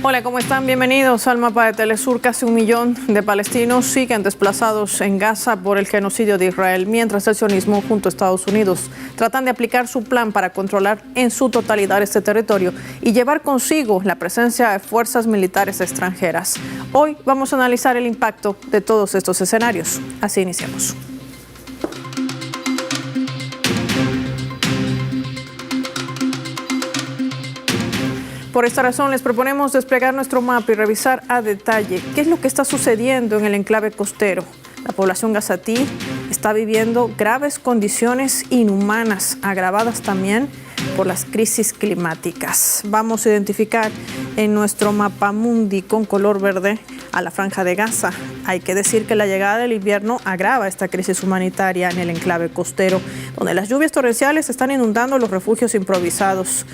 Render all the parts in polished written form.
Hola, ¿cómo están? Bienvenidos al mapa de Telesur. Casi 1 millón de palestinos siguen desplazados en Gaza por el genocidio de Israel, mientras el sionismo junto a Estados Unidos tratan de aplicar su plan para controlar en su totalidad este territorio y llevar consigo la presencia de fuerzas militares extranjeras. Hoy vamos a analizar el impacto de todos estos escenarios. Así iniciamos. Por esta razón les proponemos desplegar nuestro mapa y revisar a detalle qué es lo que está sucediendo en el enclave costero. La población gazatí está viviendo graves condiciones inhumanas, agravadas también por las crisis climáticas. Vamos a identificar en nuestro mapa mundi con color verde a la Franja de Gaza. Hay que decir que la llegada del invierno agrava esta crisis humanitaria en el enclave costero, donde las lluvias torrenciales están inundando los refugios improvisados,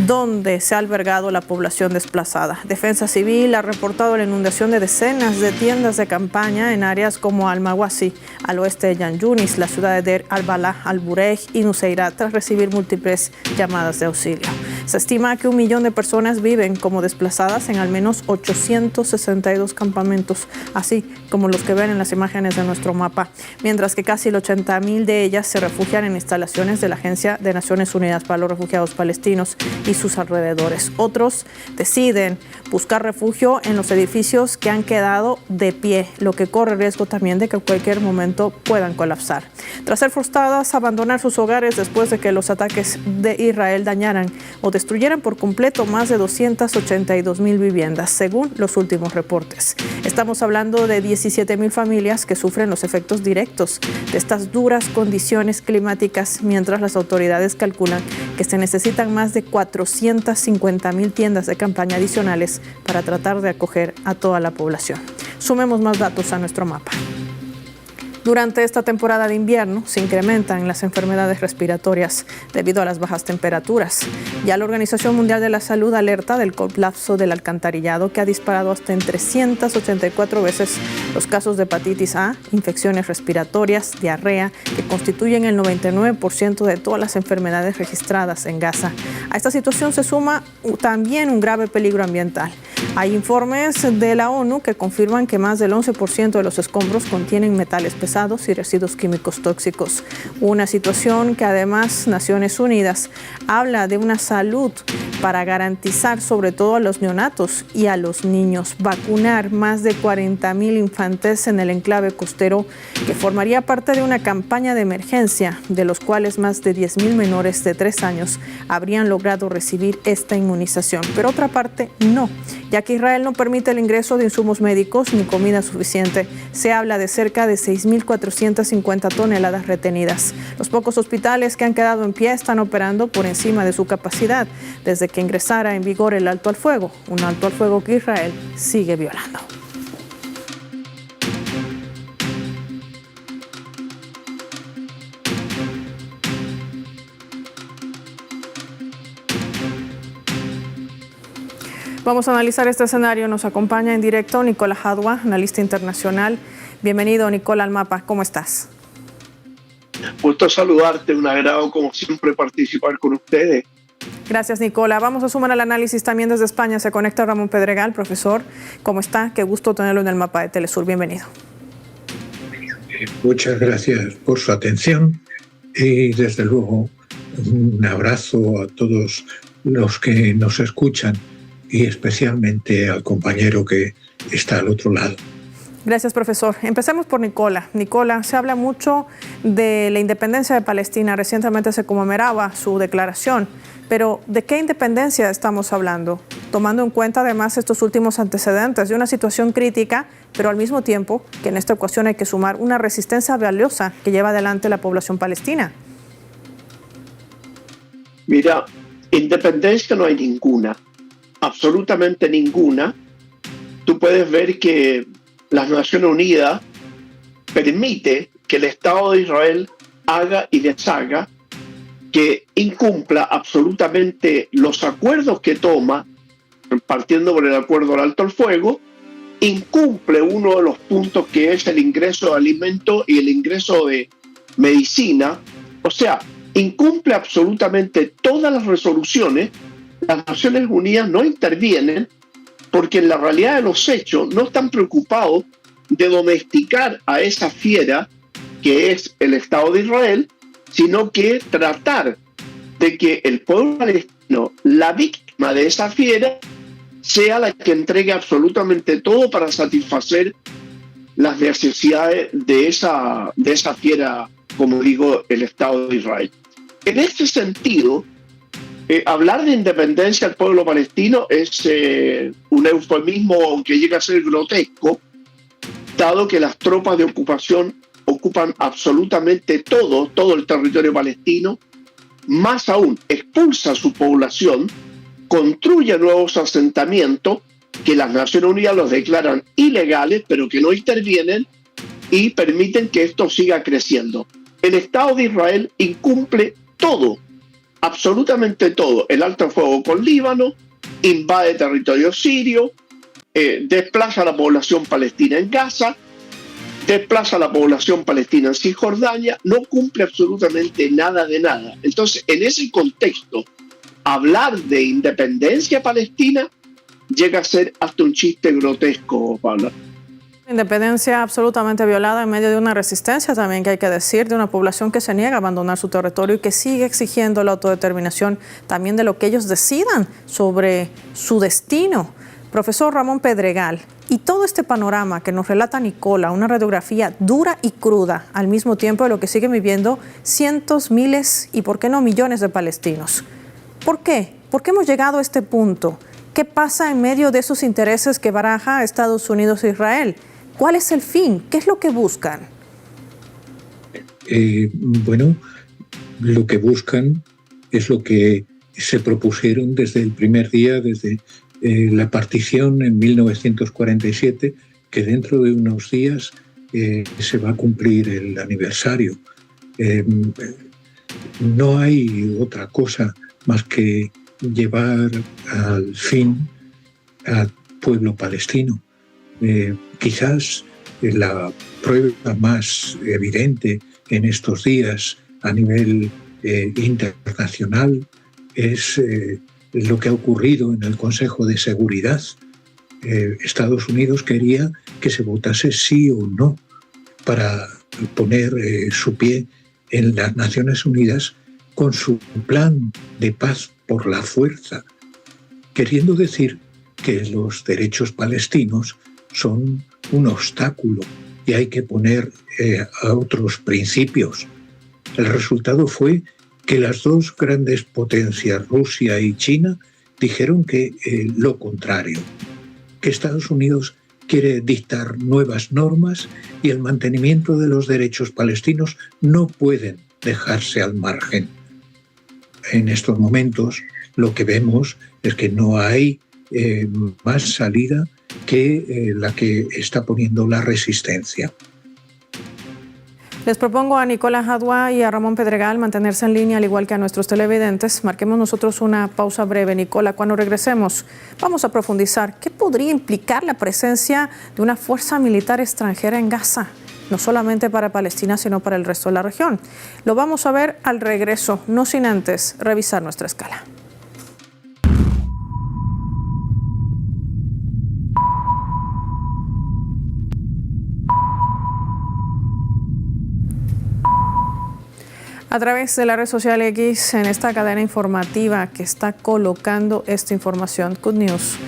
donde se ha albergado la población desplazada. Defensa Civil ha reportado la inundación de decenas de tiendas de campaña en áreas como Al-Mawasi, al oeste de Yan Yunis, la ciudad de Deir al-Balah, Al-Bureij y Nuseirat, tras recibir múltiples llamadas de auxilio. Se estima que 1 millón de personas viven como desplazadas en al menos 862 campamentos, así como los que ven en las imágenes de nuestro mapa, mientras que casi el 80.000 de ellas se refugian en instalaciones de la Agencia de Naciones Unidas para los Refugiados Palestinos y sus alrededores. Otros deciden buscar refugio en los edificios que han quedado de pie, lo que corre riesgo también de que en cualquier momento puedan colapsar. Tras ser forzadas a abandonar sus hogares después de que los ataques de Israel dañaran o destruyeran por completo más de 282.000 viviendas, según los últimos reportes. Estamos hablando de 17.000 familias que sufren los efectos directos de estas duras condiciones climáticas, mientras las autoridades calculan que se necesitan más de 450.000 tiendas de campaña adicionales para tratar de acoger a toda la población. Sumemos más datos a nuestro mapa. Durante esta temporada de invierno se incrementan las enfermedades respiratorias debido a las bajas temperaturas. Ya la Organización Mundial de la Salud alerta del colapso del alcantarillado, que ha disparado hasta en 384 veces los casos de hepatitis A, infecciones respiratorias, diarrea, que constituyen el 99% de todas las enfermedades registradas en Gaza. A esta situación se suma también un grave peligro ambiental. Hay informes de la ONU que confirman que más del 11% de los escombros contienen metales pesados y residuos químicos tóxicos. Una situación que además Naciones Unidas habla de una salud para garantizar sobre todo a los neonatos y a los niños. Vacunar más de 40.000 infantes en el enclave costero, que formaría parte de una campaña de emergencia, de los cuales más de 10.000 menores de 3 años habrían logrado recibir esta inmunización. Pero otra parte no, ya que Israel no permite el ingreso de insumos médicos ni comida suficiente. Se habla de cerca de 6.450 toneladas retenidas. Los pocos hospitales que han quedado en pie están operando por encima de su capacidad desde que ingresara en vigor el alto al fuego, un alto al fuego que Israel sigue violando. Vamos a analizar este escenario. Nos acompaña en directo Nicola Hadwa, analista internacional. Bienvenido, Nicola, al mapa. ¿Cómo estás? Gusto saludarte, un agrado como siempre participar con ustedes. Gracias, Nicola. Vamos a sumar al análisis también desde España. Se conecta Ramón Pedregal, profesor. ¿Cómo está? Qué gusto tenerlo en el mapa de Telesur. Bienvenido. Muchas gracias por su atención y desde luego un abrazo a todos los que nos escuchan y especialmente al compañero que está al otro lado. Gracias, profesor. Empecemos por Nicola. Nicola, se habla mucho de la independencia de Palestina. Recientemente se conmemoraba su declaración. Pero, ¿de qué independencia estamos hablando? Tomando en cuenta además estos últimos antecedentes de una situación crítica, pero al mismo tiempo que en esta ocasión hay que sumar una resistencia valiosa que lleva adelante la población palestina. Mira, independencia no hay ninguna, absolutamente ninguna. Tú puedes ver que las Naciones Unidas permite que el Estado de Israel haga y deshaga, que incumpla absolutamente los acuerdos que toma, partiendo por el acuerdo al alto al fuego, incumple uno de los puntos que es el ingreso de alimentos y el ingreso de medicina. O sea, incumple absolutamente todas las resoluciones. Las Naciones Unidas no intervienen porque en la realidad de los hechos no están preocupados de domesticar a esa fiera que es el Estado de Israel, sino que tratar de que el pueblo palestino, la víctima de esa fiera, sea la que entregue absolutamente todo para satisfacer las necesidades de esa fiera, como digo, el Estado de Israel. En este sentido, hablar de independencia del pueblo palestino es un eufemismo que llega a ser grotesco, dado que las tropas de ocupación ocupan absolutamente todo el territorio palestino, más aún expulsa a su población, construye nuevos asentamientos que las Naciones Unidas los declaran ilegales, pero que no intervienen y permiten que esto siga creciendo. El Estado de Israel incumple todo, absolutamente todo. El alto el fuego con Líbano, invade territorio sirio, desplaza a la población palestina en Gaza, desplaza a la población palestina en Cisjordania, no cumple absolutamente nada de nada. Entonces, en ese contexto, hablar de independencia palestina llega a ser hasta un chiste grotesco, Pablo. Independencia absolutamente violada en medio de una resistencia también, que hay que decir, de una población que se niega a abandonar su territorio y que sigue exigiendo la autodeterminación también de lo que ellos decidan sobre su destino. Profesor Ramón Pedregal, y todo este panorama que nos relata Nicola, una radiografía dura y cruda al mismo tiempo de lo que siguen viviendo cientos, miles y por qué no millones de palestinos. ¿Por qué? ¿Por qué hemos llegado a este punto? ¿Qué pasa en medio de esos intereses que baraja Estados Unidos e Israel? ¿Cuál es el fin? ¿Qué es lo que buscan? Bueno, lo que buscan es lo que se propusieron desde el primer día, desde la partición en 1947, que dentro de unos días se va a cumplir el aniversario. No hay otra cosa más que llevar al fin al pueblo palestino. Quizás la prueba más evidente en estos días a nivel internacional es lo que ha ocurrido en el Consejo de Seguridad. Estados Unidos quería que se votase sí o no para poner su pie en las Naciones Unidas con su plan de paz por la fuerza, queriendo decir que los derechos palestinos son un obstáculo y hay que poner a otros principios. El resultado fue que las dos grandes potencias, Rusia y China, dijeron que lo contrario, que Estados Unidos quiere dictar nuevas normas y el mantenimiento de los derechos palestinos no pueden dejarse al margen. En estos momentos lo que vemos es que no hay más salida que la que está poniendo la resistencia. Les propongo a Nicola Hadwa y a Ramón Pedregal mantenerse en línea, al igual que a nuestros televidentes. Marquemos nosotros una pausa breve. Nicola, cuando regresemos, vamos a profundizar qué podría implicar la presencia de una fuerza militar extranjera en Gaza, no solamente para Palestina, sino para el resto de la región. Lo vamos a ver al regreso, no sin antes revisar nuestra escala. A través de la red social X, en esta cadena informativa que está colocando esta información, Good News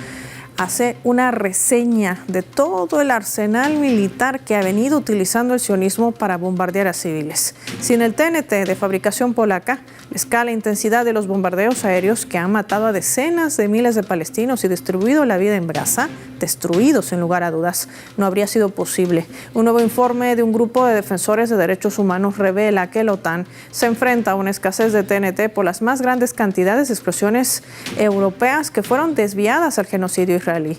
hace una reseña de todo el arsenal militar que ha venido utilizando el sionismo para bombardear a civiles. Sin el TNT de fabricación polaca, la escala e intensidad de los bombardeos aéreos que han matado a decenas de miles de palestinos y destruido la vida en Gaza, destruidos sin lugar a dudas, no habría sido posible. Un nuevo informe de un grupo de defensores de derechos humanos revela que la OTAN se enfrenta a una escasez de TNT por las más grandes cantidades de explosiones europeas que fueron desviadas al genocidio israelí.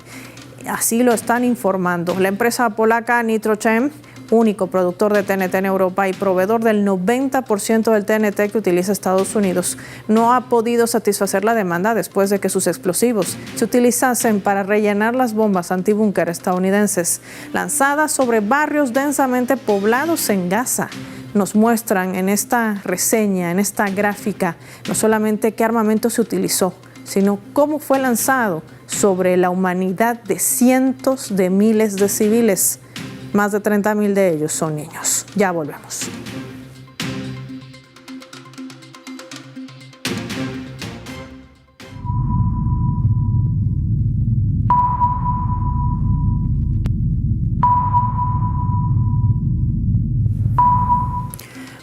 Así lo están informando. La empresa polaca Nitrochem, único productor de TNT en Europa y proveedor del 90% del TNT que utiliza Estados Unidos, no ha podido satisfacer la demanda después de que sus explosivos se utilizasen para rellenar las bombas antibúnker estadounidenses lanzadas sobre barrios densamente poblados en Gaza. Nos muestran en esta reseña, en esta gráfica, no solamente qué armamento se utilizó, sino cómo fue lanzado sobre la humanidad de cientos de miles de civiles. Más de 30,000 de ellos son niños. Ya volvemos.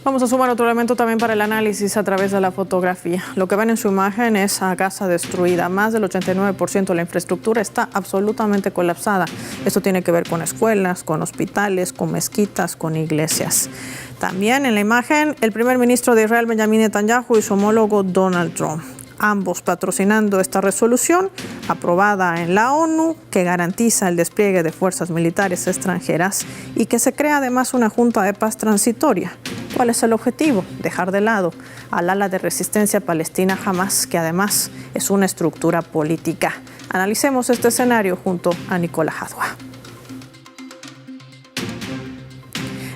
Vamos a sumar otro elemento también para el análisis a través de la fotografía. Lo que ven en su imagen es a Gaza destruida. Más del 89% de la infraestructura está absolutamente colapsada. Esto tiene que ver con escuelas, con hospitales, con mezquitas, con iglesias. También en la imagen el primer ministro de Israel, Benjamin Netanyahu, y su homólogo Donald Trump. Ambos patrocinando esta resolución aprobada en la ONU que garantiza el despliegue de fuerzas militares extranjeras y que se crea además una junta de paz transitoria. ¿Cuál es el objetivo? Dejar de lado al ala de resistencia palestina Hamas, que además es una estructura política. Analicemos este escenario junto a Nicola Hadwa.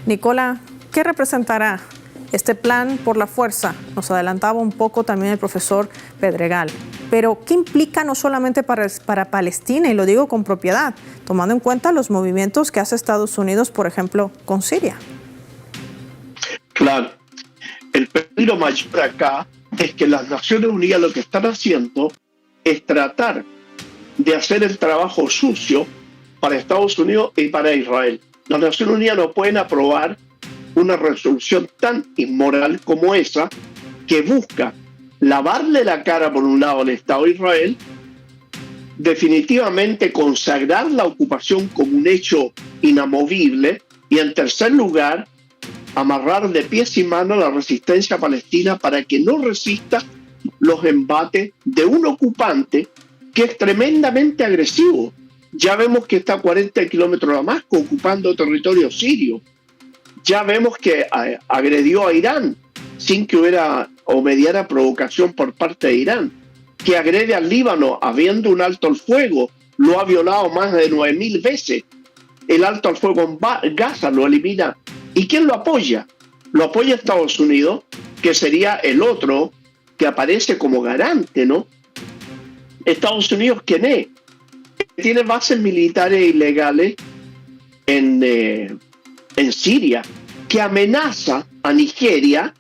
Nicola, ¿qué representará este plan por la fuerza? Nos adelantaba un poco también el profesor Pedregal. Pero, ¿qué implica no solamente para Palestina? Y lo digo con propiedad, tomando en cuenta los movimientos que hace Estados Unidos, por ejemplo, con Siria. Claro. El peligro mayor acá es que las Naciones Unidas lo que están haciendo es tratar de hacer el trabajo sucio para Estados Unidos y para Israel. Las Naciones Unidas no pueden aprobar una resolución tan inmoral como esa, que busca lavarle la cara por un lado al Estado de Israel, definitivamente consagrar la ocupación como un hecho inamovible y, en tercer lugar, amarrar de pies y manos la resistencia palestina para que no resista los embates de un ocupante que es tremendamente agresivo. Ya vemos que está a 40 kilómetros de Damasco ocupando territorio sirio. Ya vemos que agredió a Irán sin que hubiera o mediara provocación por parte de Irán, que agrede al Líbano habiendo un alto al fuego, lo ha violado más de 9,000 veces. El alto al fuego en Gaza lo elimina. ¿Y quién lo apoya? Lo apoya Estados Unidos, que sería el otro que aparece como garante, ¿no? Estados Unidos, ¿quién es? Tiene bases militares ilegales en Siria, que amenaza a Nigeria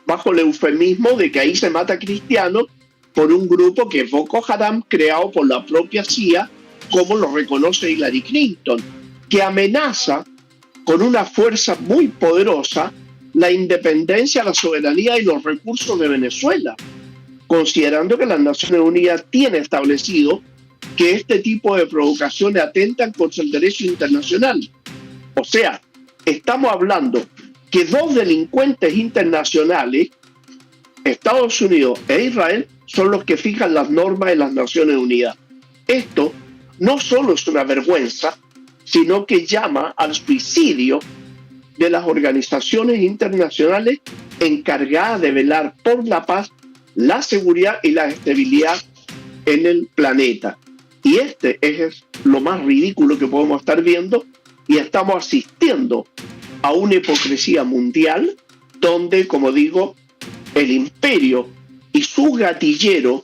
bajo el eufemismo de que ahí se mata cristianos por un grupo que es Boko Haram, creado por la propia CIA, como lo reconoce Hillary Clinton, que amenaza con una fuerza muy poderosa la independencia, la soberanía y los recursos de Venezuela, considerando que las Naciones Unidas tienen establecido que este tipo de provocaciones atentan contra el derecho internacional. O sea, estamos hablando que dos delincuentes internacionales, Estados Unidos e Israel, son los que fijan las normas de las Naciones Unidas. Esto no solo es una vergüenza, sino que llama al suicidio de las organizaciones internacionales encargadas de velar por la paz, la seguridad y la estabilidad en el planeta. Y este es lo más ridículo que podemos estar viendo, y estamos asistiendo a una hipocresía mundial donde, como digo, el imperio y su gatillero,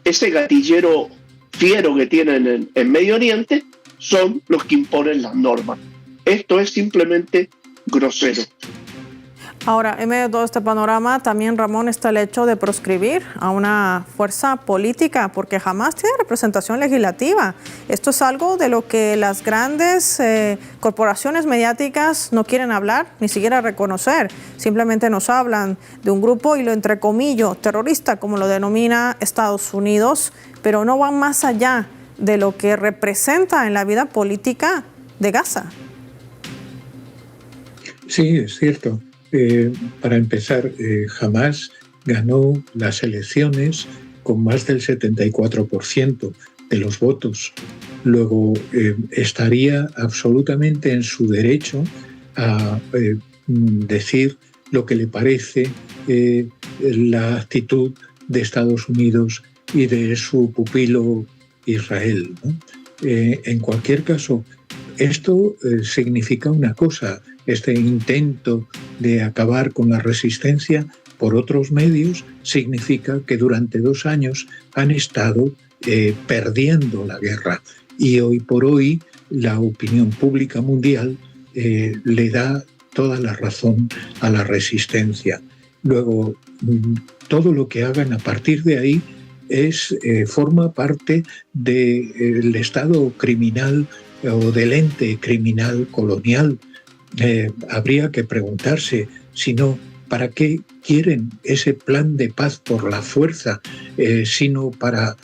ese gatillero fiero que tienen en Medio Oriente, son los que imponen las normas. Esto es simplemente grosero. Ahora, en medio de todo este panorama, también, Ramón, está el hecho de proscribir a una fuerza política, porque jamás tiene representación legislativa. Esto es algo de lo que las grandes corporaciones mediáticas no quieren hablar, ni siquiera reconocer. Simplemente nos hablan de un grupo, y lo entrecomillo, terrorista, como lo denomina Estados Unidos, pero no van más allá de lo que representa en la vida política de Gaza. Sí, es cierto. Para empezar, Hamas ganó las elecciones con más del 74% de los votos. Luego estaría absolutamente en su derecho a decir lo que le parece la actitud de Estados Unidos y de su pupilo Israel, ¿no? En cualquier caso, esto significa una cosa: este intento de acabar con la resistencia por otros medios significa que durante 2 años han estado perdiendo la guerra. Y hoy por hoy la opinión pública mundial le da toda la razón a la resistencia. Luego, todo lo que hagan a partir de ahí forma parte del Estado criminal o del ente criminal colonial. Habría que preguntarse, si no, ¿para qué quieren ese plan de paz por la fuerza, sino para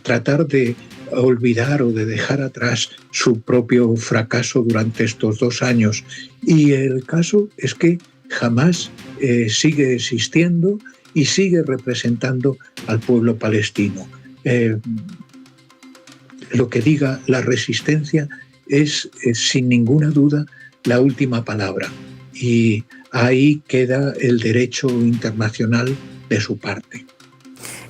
tratar de olvidar o de dejar atrás su propio fracaso durante estos 2 años? Y el caso es que Hamás sigue existiendo y sigue representando al pueblo palestino. Lo que diga la resistencia es sin ninguna duda la última palabra, y ahí queda el derecho internacional de su parte.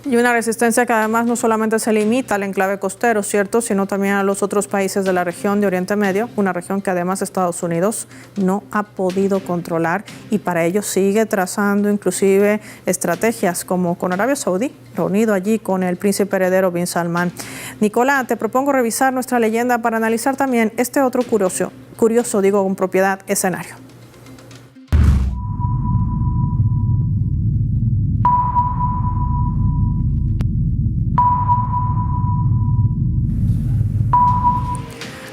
Y una resistencia que además no solamente se limita al enclave costero, ¿cierto?, sino también a los otros países de la región de Oriente Medio, una región que además Estados Unidos no ha podido controlar, y para ello sigue trazando inclusive estrategias como con Arabia Saudí, reunido allí con el príncipe heredero bin Salman. Nicolás, te propongo revisar nuestra leyenda para analizar también este otro curioso, digo con propiedad, escenario.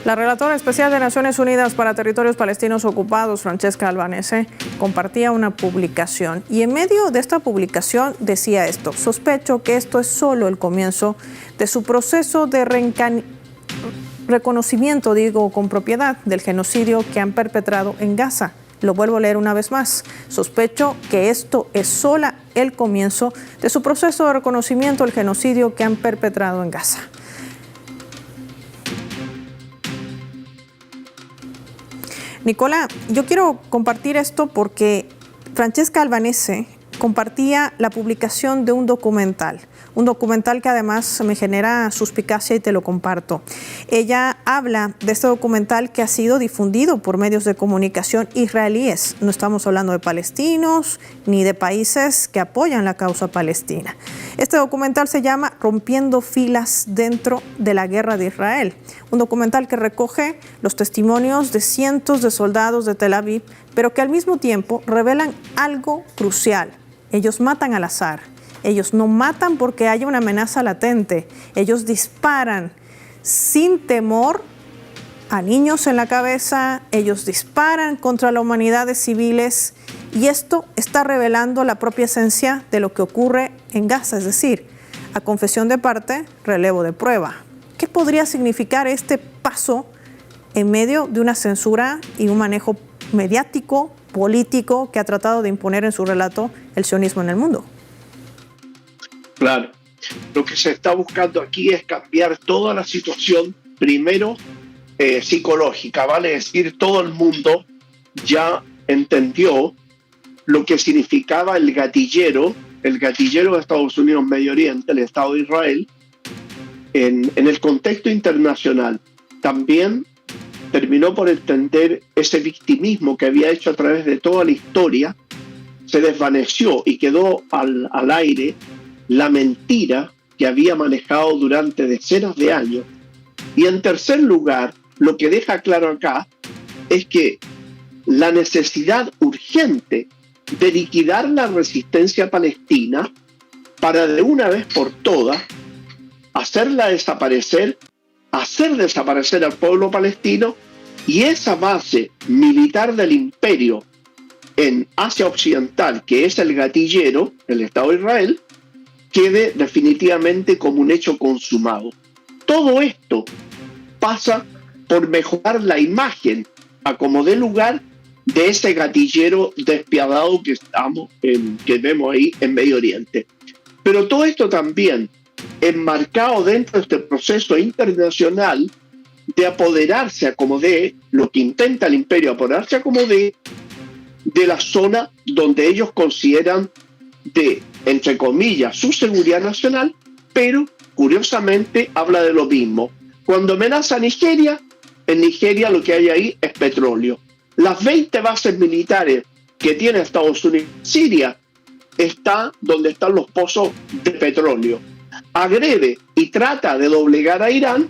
La relatora especial de Naciones Unidas para Territorios Palestinos Ocupados, Francesca Albanese, compartía una publicación, y en medio de esta publicación decía esto: sospecho que esto es solo el comienzo de su proceso de reconocimiento, digo con propiedad, del genocidio que han perpetrado en Gaza. Lo vuelvo a leer una vez más. Sospecho que esto es solo el comienzo de su proceso de reconocimiento del genocidio que han perpetrado en Gaza. Nicolás, yo quiero compartir esto porque Francesca Albanese compartía la publicación de un documental que además me genera suspicacia y te lo comparto. Ella habla de este documental que ha sido difundido por medios de comunicación israelíes. No estamos hablando de palestinos ni de países que apoyan la causa palestina. Este documental se llama Rompiendo filas dentro de la guerra de Israel. Un documental que recoge los testimonios de cientos de soldados de Tel Aviv, pero que al mismo tiempo revelan algo crucial. Ellos matan al azar. Ellos no matan porque haya una amenaza latente. Ellos disparan sin temor a niños en la cabeza. Ellos disparan contra la humanidad de civiles. Y esto está revelando la propia esencia de lo que ocurre en Gaza. Es decir, a confesión de parte, relevo de prueba. ¿Qué podría significar este paso en medio de una censura y un manejo mediático, político, que ha tratado de imponer en su relato el sionismo en el mundo? Claro, lo que se está buscando aquí es cambiar toda la situación, primero psicológica, vale decir, todo el mundo ya entendió lo que significaba el gatillero de Estados Unidos Medio Oriente, el Estado de Israel, en el contexto internacional. También terminó por entender ese victimismo que había hecho a través de toda la historia, se desvaneció y quedó al aire la mentira que había manejado durante decenas de años. Y en tercer lugar, lo que deja claro acá es que la necesidad urgente de liquidar la resistencia palestina para de una vez por todas hacerla desaparecer, hacer desaparecer al pueblo palestino, y esa base militar del imperio en Asia Occidental, que es el gatillero, el Estado de Israel, quede definitivamente como un hecho consumado. Todo esto pasa por mejorar la imagen a como dé lugar de ese gatillero despiadado que vemos ahí en Medio Oriente. Pero todo esto también enmarcado dentro de este proceso internacional de apoderarse a como dé, lo que intenta el imperio, apoderarse a como dé de la zona donde ellos consideran de, entre comillas, su seguridad nacional, pero curiosamente habla de lo mismo. Cuando amenaza a Nigeria, en Nigeria lo que hay ahí es petróleo. Las 20 bases militares que tiene Estados Unidos en Siria está donde están los pozos de petróleo. Agrede y trata de doblegar a Irán,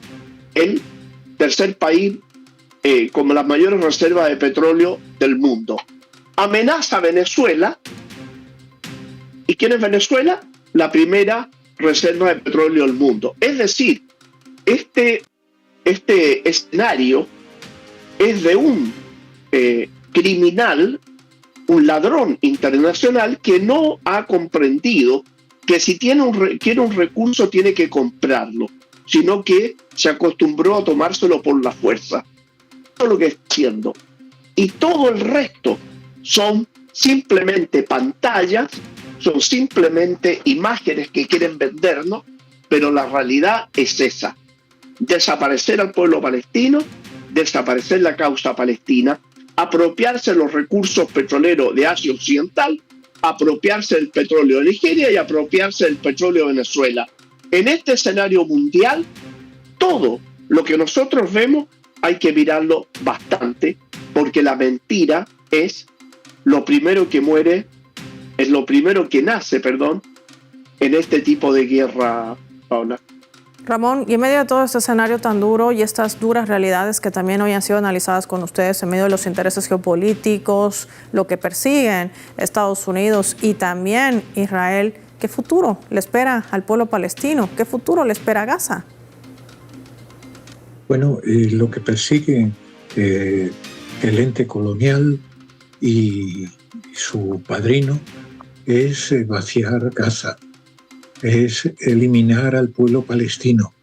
el tercer país con las mayores reservas de petróleo del mundo. Amenaza a Venezuela. ¿Y quién es Venezuela? La primera reserva de petróleo del mundo. Es decir, este escenario es de un criminal, un ladrón internacional que no ha comprendido que si quiere un recurso tiene que comprarlo, sino que se acostumbró a tomárselo por la fuerza. Eso es lo que está haciendo. Y todo el resto son simplemente pantallas, son simplemente imágenes que quieren vendernos, pero la realidad es esa: desaparecer al pueblo palestino, desaparecer la causa palestina, apropiarse los recursos petroleros de Asia Occidental, apropiarse del petróleo de Nigeria y apropiarse del petróleo de Venezuela. En este escenario mundial, todo lo que nosotros vemos hay que mirarlo bastante, porque la mentira es lo primero que muere, es lo primero que nace, en este tipo de guerra, Paula. Ramón, y en medio de todo este escenario tan duro y estas duras realidades que también hoy han sido analizadas con ustedes, en medio de los intereses geopolíticos, lo que persiguen Estados Unidos y también Israel, ¿qué futuro le espera al pueblo palestino? ¿Qué futuro le espera a Gaza? Bueno, lo que persigue el ente colonial y su padrino es vaciar Gaza, es eliminar al pueblo palestino,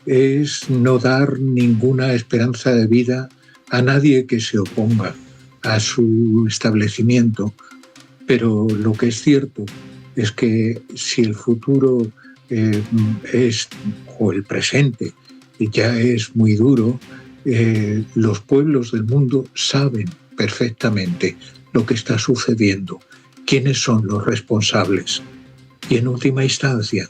es no dar ninguna esperanza de vida a nadie que se oponga a su establecimiento. Pero lo que es cierto es que si el futuro o el presente ya es muy duro, los pueblos del mundo saben perfectamente lo que está sucediendo, quiénes son los responsables. Y en última instancia,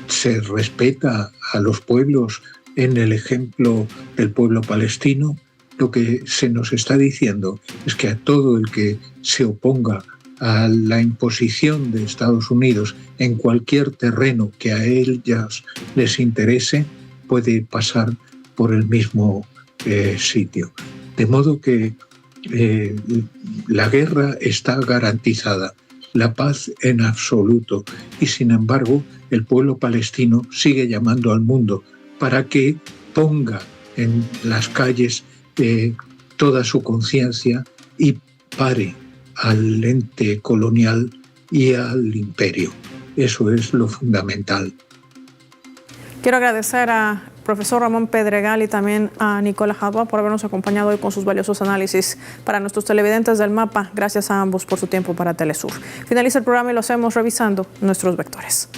se respeta a los pueblos en el ejemplo del pueblo palestino. Lo que se nos está diciendo es que a todo el que se oponga a la imposición de Estados Unidos en cualquier terreno que a ellas les interese, puede pasar por el mismo sitio. De modo que la guerra está garantizada, la paz en absoluto, y sin embargo el pueblo palestino sigue llamando al mundo para que ponga en las calles toda su conciencia y pare al ente colonial y al imperio. Eso es lo fundamental. Quiero agradecer al profesor Ramón Pedregal y también a Nicolás Jadua por habernos acompañado hoy con sus valiosos análisis para nuestros televidentes del Mapa. Gracias a ambos por su tiempo para Telesur. Finaliza el programa y lo hacemos revisando nuestros vectores.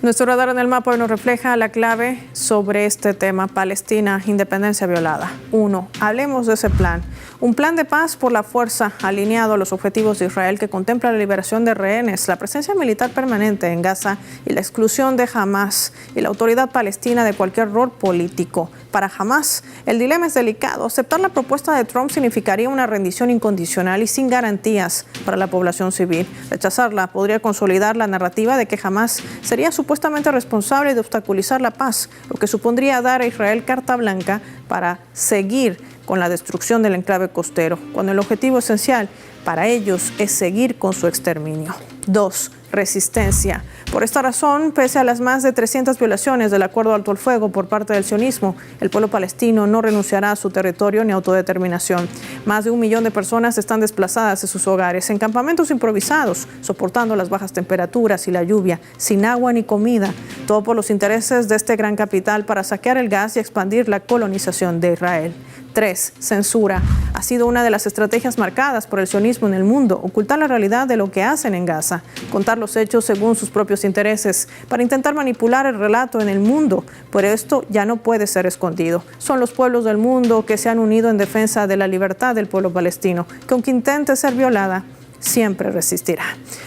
Nuestro radar en el Mapa hoy nos refleja la clave sobre este tema: Palestina, independencia violada. 1. Hablemos de ese plan. Un plan de paz por la fuerza alineado a los objetivos de Israel que contempla la liberación de rehenes, la presencia militar permanente en Gaza y la exclusión de Hamás y la autoridad palestina de cualquier rol político. Para Hamás, el dilema es delicado. Aceptar la propuesta de Trump significaría una rendición incondicional y sin garantías para la población civil. Rechazarla podría consolidar la narrativa de que Hamás sería supuestamente responsable de obstaculizar la paz, lo que supondría dar a Israel carta blanca para seguir con la destrucción del enclave costero, cuando el objetivo esencial para ellos es seguir con su exterminio. 2. Resistencia. Por esta razón, pese a las más de 300 violaciones del acuerdo de alto el fuego por parte del sionismo, el pueblo palestino no renunciará a su territorio ni autodeterminación. Más de 1 millón de personas están desplazadas de sus hogares en campamentos improvisados, soportando las bajas temperaturas y la lluvia, sin agua ni comida, todo por los intereses de este gran capital para saquear el gas y expandir la colonización de Israel. 3. Censura. Ha sido una de las estrategias marcadas por el sionismo en el mundo, ocultar la realidad de lo que hacen en Gaza, contar los hechos según sus propios intereses, para intentar manipular el relato en el mundo. Pero esto ya no puede ser escondido. Son los pueblos del mundo que se han unido en defensa de la libertad del pueblo palestino, que aunque intente ser violada, siempre resistirá.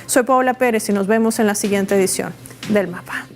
Soy Paola Pérez y nos vemos en la siguiente edición del Mapa.